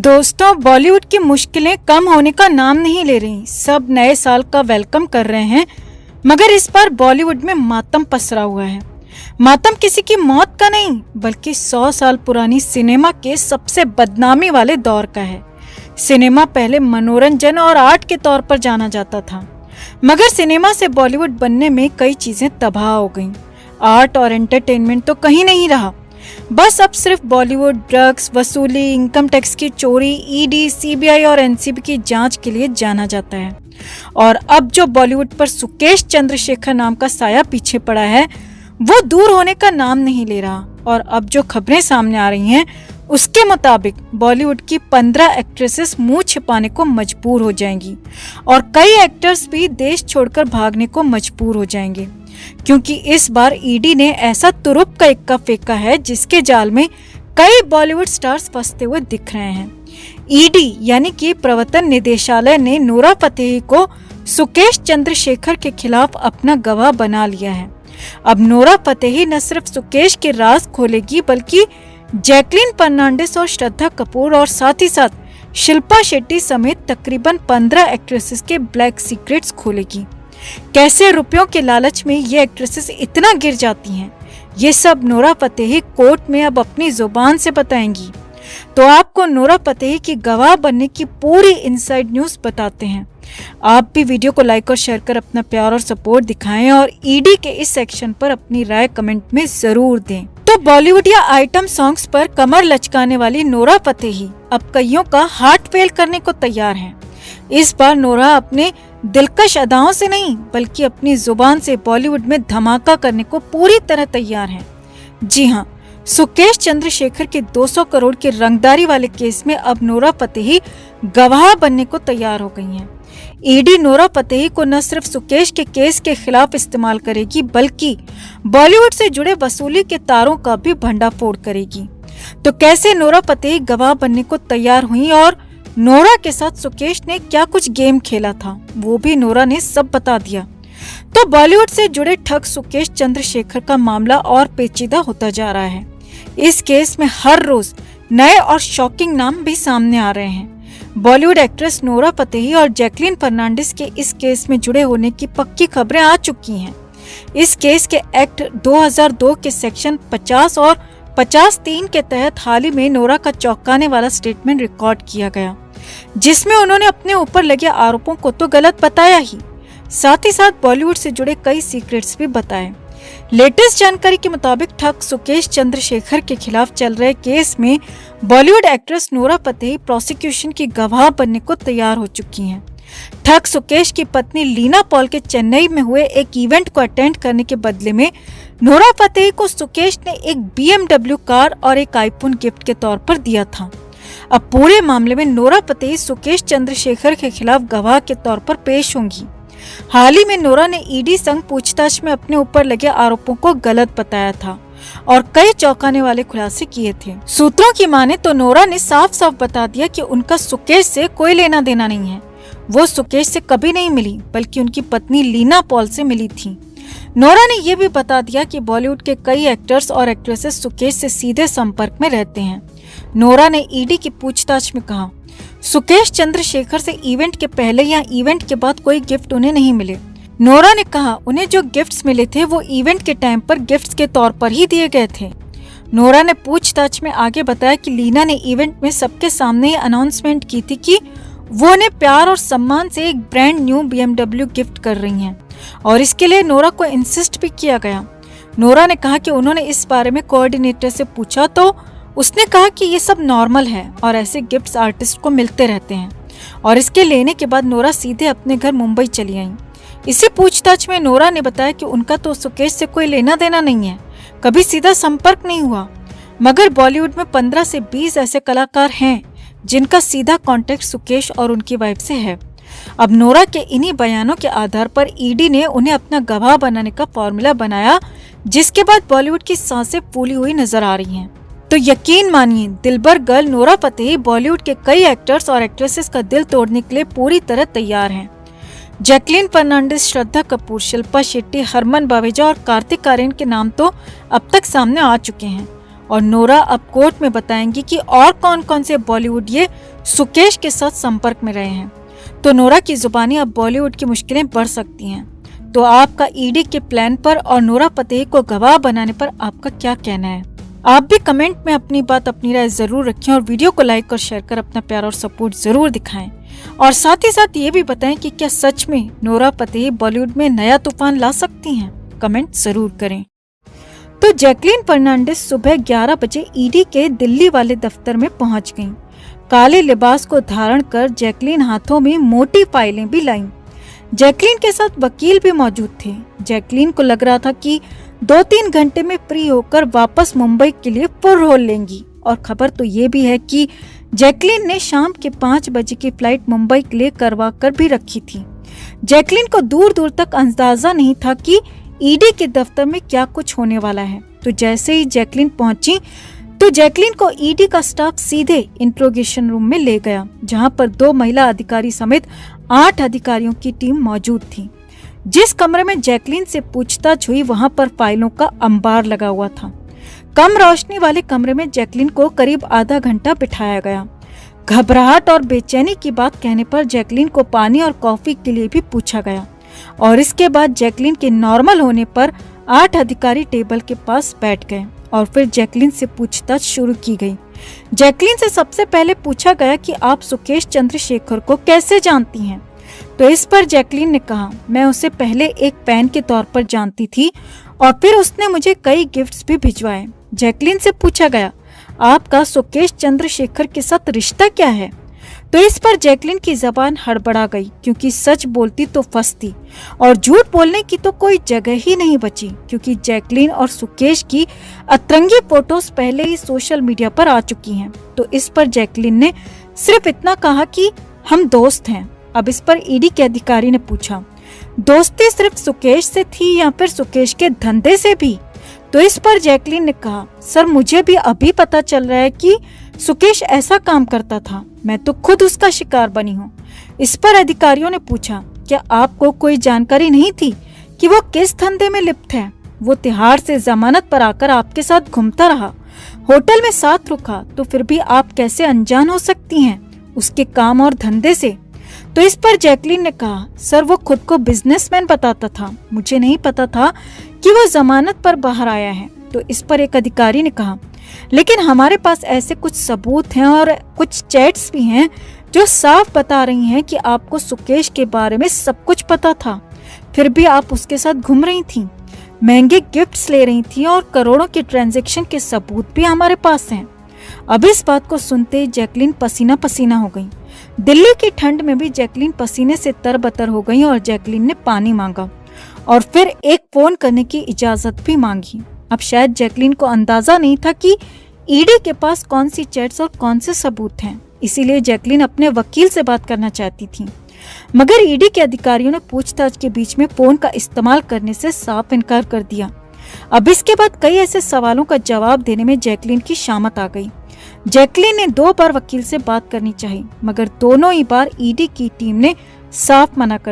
दोस्तों, बॉलीवुड की मुश्किलें कम होने का नाम नहीं ले रही। सब नए साल का वेलकम कर रहे हैं, मगर इस बार बॉलीवुड में मातम पसरा हुआ है। मातम किसी की मौत का नहीं, बल्कि 100 साल पुरानी सिनेमा के सबसे बदनामी वाले दौर का है। सिनेमा पहले मनोरंजन और आर्ट के तौर पर जाना जाता था, मगर सिनेमा से बॉलीवुड बनने में कई चीजें तबाह हो गईं। आर्ट और एंटरटेनमेंट तो कहीं नहीं रहा। बस अब सिर्फ बॉलीवुड ड्रग्स वसूली, इनकम टैक्स की चोरी, ईडी, सीबीआई और एनसीबी की जांच के लिए जाना जाता है। और अब जो बॉलीवुड पर सुकेश चंद्रशेखर नाम का साया पीछे पड़ा है, वो दूर होने का नाम नहीं ले रहा। और अब जो खबरें सामने आ रही हैं, उसके मुताबिक बॉलीवुड की 15 एक्ट्रेसेस मुंह छिपाने को मजबूर हो जाएंगी और कई एक्टर्स भी देश छोड़कर भागने को मजबूर हो जाएंगे, क्योंकि इस बार ईडी ने ऐसा तुरुप का इक्का फेंका है जिसके जाल में कई बॉलीवुड स्टार्स फंसते हुए दिख रहे हैं। ईडी यानी कि प्रवर्तन निदेशालय ने नोरा फतेही को सुकेश चंद्रशेखर के खिलाफ अपना गवाह बना लिया है। अब नोरा फतेही न सिर्फ सुकेश के राज खोलेगी, बल्कि जैकलीन फर्नांडिस और श्रद्धा कपूर और साथ ही साथ शिल्पा शेट्टी समेत तकरीबन 15 एक्ट्रेसेस के ब्लैक सीक्रेट्स खोलेगी। कैसे रुपयों के लालच में ये एक्ट्रेसेस इतना गिर जाती हैं, ये सब नोरा फतेही कोर्ट में अब अपनी जुबान से बताएंगी। तो आपको नोरा फतेही की गवाह बनने की पूरी इनसाइड न्यूज़ बताते हैं। आप भी वीडियो को लाइक और शेयर कर अपना प्यार और सपोर्ट दिखाएं और ईडी के इस सेक्शन पर अपनी राय कमेंट में जरूर दें। तो बॉलीवुड या आइटम सॉन्ग्स पर कमर लचकाने वाली नोरा फतेही अब कईयों का हार्ट फेल करने को तैयार हैं। इस बार नोरा अपने दिलकश अदाओं से नहीं, बल्कि अपनी जुबान से बॉलीवुड में धमाका करने को पूरी तरह तैयार हैं। जी हाँ, सुकेश चंद्रशेखर के 200 करोड़ के रंगदारी वाले केस में अब नोरा फतेही गवाह बनने को तैयार हो गई हैं। ईडी नोरा फतेही को न सिर्फ सुकेश के केस के खिलाफ इस्तेमाल करेगी, बल्कि बॉलीवुड से जुड़े वसूली के तारों का भी भंडाफोड़ करेगी। तो कैसे नोरा फतेही गवाह बनने को तैयार हुई और नोरा के साथ सुकेश ने क्या कुछ गेम खेला था, वो भी नोरा ने सब बता दिया। तो बॉलीवुड से जुड़े ठग सुकेश चंद्रशेखर का मामला और पेचीदा होता जा रहा है। इस केस में हर रोज नए और शॉकिंग नाम भी सामने आ रहे हैं। बॉलीवुड एक्ट्रेस नोरा फतेही और जैकलीन फर्नांडिस के इस केस में जुड़े होने की पक्की खबरें आ चुकी हैं। इस केस के एक्ट 2002 के सेक्शन 50 और 50(3) के तहत हाल ही में नोरा का चौंकाने वाला स्टेटमेंट रिकॉर्ड किया गया, जिसमें उन्होंने अपने ऊपर लगे आरोपों को तो गलत बताया ही, साथ ही साथ बॉलीवुड से जुड़े कई सीक्रेट्स भी बताए। लेटेस्ट जानकारी के मुताबिक ठग सुकेश चंद्रशेखर के खिलाफ चल रहे केस में Bollywood actress Nora Fatehi prosecution की गवाह बनने को तैयार हो चुकी हैं। ठग सुकेश की पत्नी लीना पॉल के चेन्नई में हुए एक इवेंट को अटेंड करने के बदले में नोरा फतेही को सुकेश ने एक BMW कार और एक आईफोन गिफ्ट के तौर पर दिया था। अब पूरे मामले में नोरा फतेही सुकेश चंद्रशेखर के खिलाफ गवाह के तौर पर पेश होंगी। हाल ही में नोरा ने ईडी संग पूछताछ में अपने ऊपर लगे आरोपों को गलत बताया था और कई चौंकाने वाले खुलासे किए थे। सूत्रों की माने तो नोरा ने साफ साफ बता दिया कि उनका सुकेश से कोई लेना देना नहीं है। वो सुकेश से कभी नहीं मिली, बल्कि उनकी पत्नी लीना पॉल से मिली थी। नोरा ने यह भी बता दिया कि बॉलीवुड के कई एक्टर्स और एक्ट्रेसेस सुकेश से सीधे संपर्क में रहते हैं। नोरा ने ईडी की पूछताछ में कहा, सुकेश चंद्रशेखर से इवेंट के पहले या इवेंट के बाद कोई गिफ्ट उन्हें नहीं मिले। नोरा ने कहा, उन्हें जो गिफ्ट्स मिले थे वो इवेंट के टाइम पर गिफ्ट्स के तौर पर ही दिए गए थे। नोरा ने पूछताछ में आगे बताया कि लीना ने इवेंट में सबके सामने ही अनाउंसमेंट की थी कि वो उन्हें प्यार और सम्मान से एक ब्रांड न्यू BMW गिफ्ट कर रही हैं और इसके लिए नोरा को इंसिस्ट भी किया गया। नोरा ने कहा कि उन्होंने इस बारे में कोऑर्डिनेटर से पूछा तो उसने कहा कि ये सब नॉर्मल है और ऐसे गिफ्ट्स आर्टिस्ट को मिलते रहते हैं, और इसके लेने के बाद नोरा सीधे अपने घर मुंबई चली आई। इसी पूछताछ में नोरा ने बताया कि उनका तो सुकेश से कोई लेना देना नहीं है, कभी सीधा संपर्क नहीं हुआ, मगर बॉलीवुड में 15 से 20 ऐसे कलाकार हैं जिनका सीधा कांटेक्ट सुकेश और उनकी वाइफ से है। अब नोरा के इन्हीं बयानों के आधार पर ईडी ने उन्हें अपना गवाह बनाने का फॉर्मूला बनाया, जिसके बाद बॉलीवुड की सांसें फूली हुई नजर आ रही हैं। तो यकीन मानिए, दिलबर गर्ल नोरा फतेही बॉलीवुड के कई एक्टर्स और एक्ट्रेसेस का दिल तोड़ने के लिए पूरी तरह तैयार हैं। जैकलीन फर्नांडिस, श्रद्धा कपूर, शिल्पा शेट्टी, हरमन बावेजा और कार्तिक आर्यन के नाम तो अब तक सामने आ चुके हैं और नोरा अब कोर्ट में बताएंगी कि और कौन कौन से बॉलीवुड ये सुकेश के साथ संपर्क में रहे हैं। तो नोरा की जुबानी अब बॉलीवुड की मुश्किलें बढ़ सकती हैं। तो आपका ईडी के प्लान पर और नोरा फतेही को गवाह बनाने पर आपका क्या कहना है? आप भी कमेंट में अपनी बात, अपनी राय जरूर रखें और वीडियो को लाइक और शेयर कर अपना प्यार और सपोर्ट जरूर दिखाएं। और साथ ही साथ ये भी बताएं कि क्या सच में नोरा फतेही बॉलीवुड में नया तूफान ला सकती हैं? कमेंट जरूर करें। तो जैकलीन फर्नांडिस सुबह 11 बजे ईडी के दिल्ली वाले दफ्तर में पहुंच गईं। काले लिबास को धारण कर जैकलीन हाथों में मोटी फाइलें भी लाईं। जैकलीन के साथ वकील भी मौजूद थे। जैकलीन को लग रहा था कि 2-3 घंटे में फ्री होकर वापस मुंबई के लिए फुर्र लेंगी। और खबर तो ये भी है कि जैकलीन ने शाम के 5 बजे की फ्लाइट मुंबई के लिए करवा कर भी रखी थी। जैकलीन को दूर दूर तक अंदाजा नहीं था कि ईडी के दफ्तर में क्या कुछ होने वाला है। तो जैसे ही जैकलीन पहुंची तो जैकलीन को ईडी का स्टाफ सीधे इंट्रोगेशन रूम में ले गया, जहां पर 2 महिला अधिकारी समेत 8 अधिकारियों की टीम मौजूद थी। जिस कमरे में जैकलीन से पूछताछ हुई वहां पर फाइलों का अंबार लगा हुआ था। कम रोशनी वाले कमरे में जैकलीन को करीब आधा घंटा बिठाया गया। घबराहट और बेचैनी की बात कहने पर जैकलीन को पानी और कॉफी के लिए भी पूछा गया और इसके बाद जैकलीन के नॉर्मल होने पर 8 अधिकारी टेबल के पास बैठ गए और फिर जैकलीन से पूछताछ शुरू की गई। जैकलीन से सबसे पहले पूछा गया कि आप सुकेश चंद्रशेखर को कैसे जानती हैं? तो इस पर जैकलीन ने कहा, मैं उसे पहले एक फैन के तौर पर जानती थी और फिर उसने मुझे कई गिफ्ट्स भी भिजवाए। जैकलीन से पूछा गया, आपका सुकेश चंद्रशेखर के साथ रिश्ता क्या है? तो इस पर जैकलीन की जबान हड़बड़ा गई, क्योंकि सच बोलती तो फंसती और झूठ बोलने की तो कोई जगह ही नहीं बची, क्योंकि जैकलीन और सुकेश की अतरंगी फोटोज पहले ही सोशल मीडिया पर आ चुकी हैं। तो इस पर जैकलीन ने सिर्फ इतना कहा कि हम दोस्त हैं। अब इस पर ईडी के अधिकारी ने पूछा, दोस्ती सिर्फ सुकेश से थी या फिर सुकेश के धंधे से भी? तो इस पर जैकलीन ने कहा, सर मुझे भी अभी पता चल रहा है कि सुकेश ऐसा काम करता था, मैं तो खुद उसका शिकार बनी हूँ। इस पर अधिकारियों ने पूछा, क्या आपको कोई जानकारी नहीं थी कि वो किस धंधे में लिप्त है? वो तिहाड़ से जमानत पर आकर आपके साथ घूमता रहा, होटल में साथ रुका, तो फिर भी आप कैसे अनजान हो सकती हैं उसके काम और धंधे से? तो इस पर जैकलीन ने कहा, सर वो खुद को बिजनेसमैन बताता था, मुझे नहीं पता था कि वो जमानत पर बाहर आया है। तो इस पर एक अधिकारी ने कहा, लेकिन हमारे पास ऐसे कुछ सबूत हैं और कुछ चैट्स भी हैं जो साफ बता रही हैं कि आपको सुकेश के बारे में सब कुछ पता था, फिर भी आप उसके साथ घूम रही थीं, महंगे गिफ्ट्स ले रही थीं और करोड़ों के ट्रांजैक्शन के सबूत भी हमारे पास हैं। अब इस बात को सुनते ही जैकलीन पसीना पसीना हो गई। दिल्ली की ठंड में भी जैकलीन पसीने से तरबतर हो गई और जैकलीन ने पानी मांगा और फिर एक फोन करने की इजाजत भी मांगी। अब शायद जैकलीन को अंदाजा नहीं था कि ईडी के पास कौन सी चैट्स और कौन से सबूत हैं, इसीलिए जैकलीन अपने वकील से बात करना चाहती थी। मगर ईडी के अधिकारियों ने पूछताछ के बीच में फोन का इस्तेमाल करने से साफ इनकार कर दिया। अब इसके बाद कई ऐसे सवालों का जवाब देने में जैकलीन की शामत आ गई। जैकलीन ने 2 बार वकील से बात करनी चाहिए, मगर दोनों ही बार ईडी की टीम ने साफ मना कर